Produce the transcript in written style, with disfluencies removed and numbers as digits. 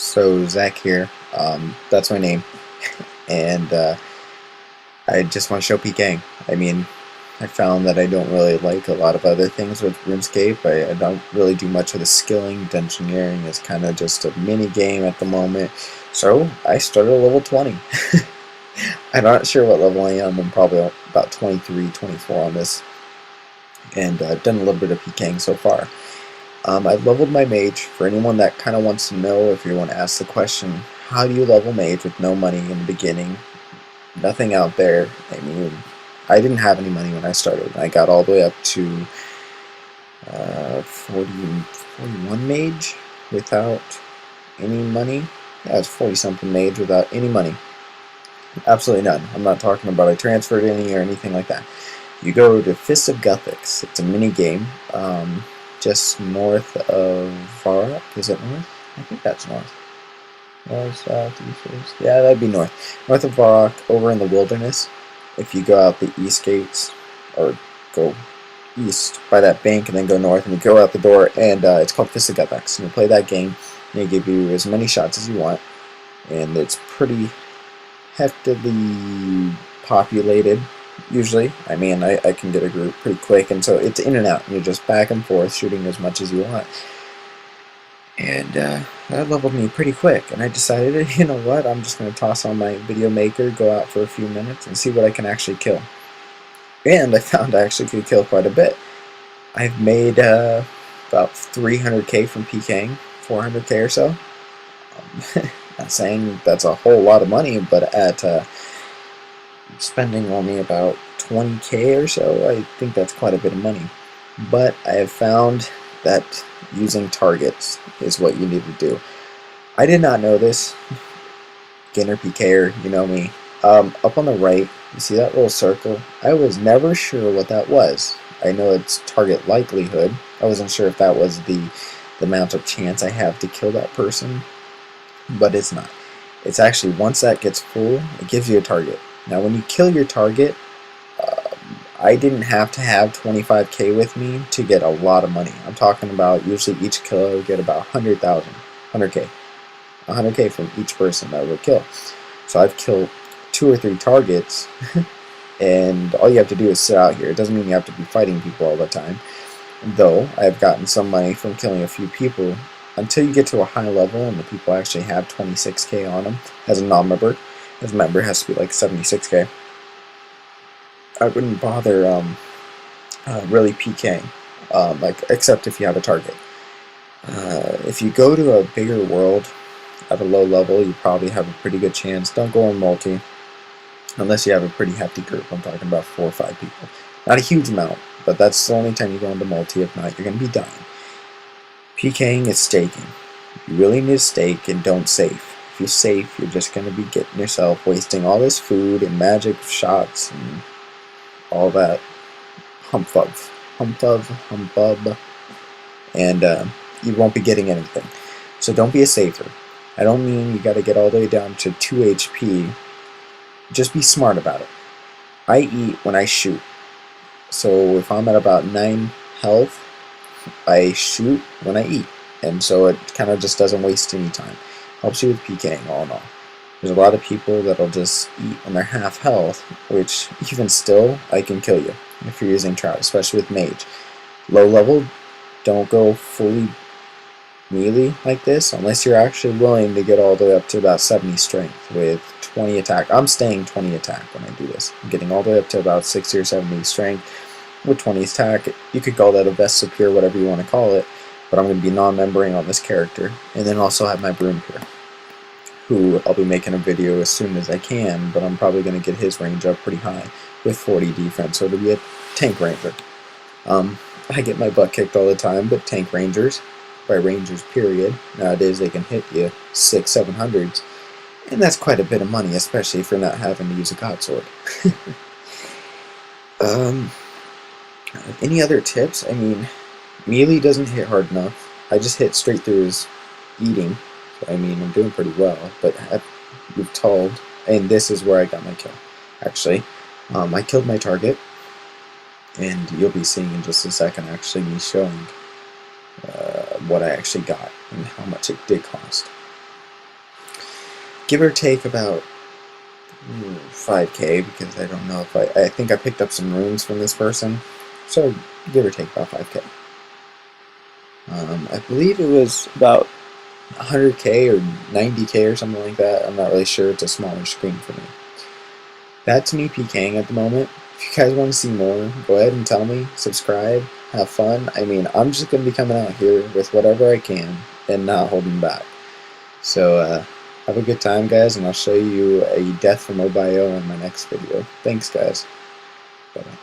So Zach here, that's my name, and I just want to show pking. I mean, I found that I don't really like a lot of other things with Runescape. I don't really do much of the skilling. The engineering is kind of just a mini game at the moment. So I started at level 20. I'm not sure what level I am. I'm probably about 23, 24 on this, and I've done a little bit of pking so far. I've leveled my mage. For anyone that kind of wants to know, if you want to ask the question, how do you level mage with no money in the beginning? Nothing out there. I mean, I didn't have any money when I started. I got all the way up to 41 mage without any money. Yeah, it's 40 something mage without any money. Absolutely none. I'm not talking about I transferred any or anything like that. You go to Fist of Guthics. It's a mini game. Just north of Varrock. Is it north? I think that's north. North, south, east, west. Yeah, that'd be north. North of Varrock, over in the wilderness. If you go out the east gates, or go east by that bank and then go north, and you go out the door, and it's called Fist of Guthics. And you play that game, and they give you as many shots as you want, and it's pretty heftily populated. Usually, I mean, I can get a group pretty quick, and so it's in and out. You're just back and forth shooting as much as you want. And that leveled me pretty quick, and I decided, you know what, I'm just going to toss on my video maker, go out for a few minutes, and see what I can actually kill. And I found I actually could kill quite a bit. I've made about 300k from pking, 400k or so. Not saying that's a whole lot of money, but at spending only about 20k or so, I think that's quite a bit of money. But I have found that using targets is what you need to do. I did not know this. Beginner PKer, you know me. Up on the right, you see that little circle? I was never sure what that was. I know it's target likelihood. I wasn't sure if that was the amount of chance I have to kill that person, but it's not. It's actually, once that gets full, it gives you a target. Now when you kill your target, I didn't have to have 25k with me to get a lot of money. I'm talking about usually each kill I would get about 100k. 100k from each person that I would kill. So I've killed 2 or 3 targets, and all you have to do is sit out here. It doesn't mean you have to be fighting people all the time. Though I've gotten some money from killing a few people. Until you get to a high level and the people actually have 26k on them as a non-member. As a member, it has to be like 76k. I wouldn't bother really PKing, like, except if you have a target. If you go to a bigger world at a low level, you probably have a pretty good chance. Don't go in multi unless you have a pretty hefty group. I'm talking about 4 or 5 people. Not a huge amount, but that's the only time you go into multi. If not, you're going to be dying. PKing is staking. You really need to stake, and don't safe. If you safe, you're just going to be getting yourself wasting all this food and magic shots and all that humbug, and you won't be getting anything. So don't be a safer. I don't mean you got to get all the way down to 2 HP. Just be smart about it. I eat when I shoot. So if I'm at about 9 health, I shoot when I eat. And so it kind of just doesn't waste any time. Helps you with PKing all in all. There's a lot of people that'll just eat when they're half health, which even still, I can kill you if you're using Trout, especially with Mage. Low level, don't go fully melee like this unless you're actually willing to get all the way up to about 70 strength with 20 attack. I'm staying 20 attack when I do this. I'm getting all the way up to about 60 or 70 strength with 20 attack. You could call that a Vest Superior, whatever you want to call it, but I'm going to be non-membering on this character, and then also have my Broom here, who I'll be making a video as soon as I can, but I'm probably going to get his range up pretty high with 40 defense, so it'll be a tank ranger. I get my butt kicked all the time, but tank rangers, by rangers period, nowadays they can hit you 600-700s, and that's quite a bit of money, especially if you're not having to use a god sword. Any other tips? I mean, melee doesn't hit hard enough. I just hit straight through his eating. I mean, I'm doing pretty well, but you've told, and this is where I got my kill. Actually, I killed my target, and you'll be seeing in just a second actually me showing what I actually got and how much it did cost. give or take about 5k, because I don't know if I think I picked up some runes from this person, so give or take about 5k. I believe it was about 100k or 90k or something like that. I'm not really sure. It's a smaller screen for me. That's me pking at the moment. If you guys want to see more, go ahead and tell me. Subscribe. Have fun. I mean, I'm just going to be coming out here with whatever I can and not holding back. So, have a good time, guys, and I'll show you a death from OBIO in my next video. Thanks, guys. Bye-bye.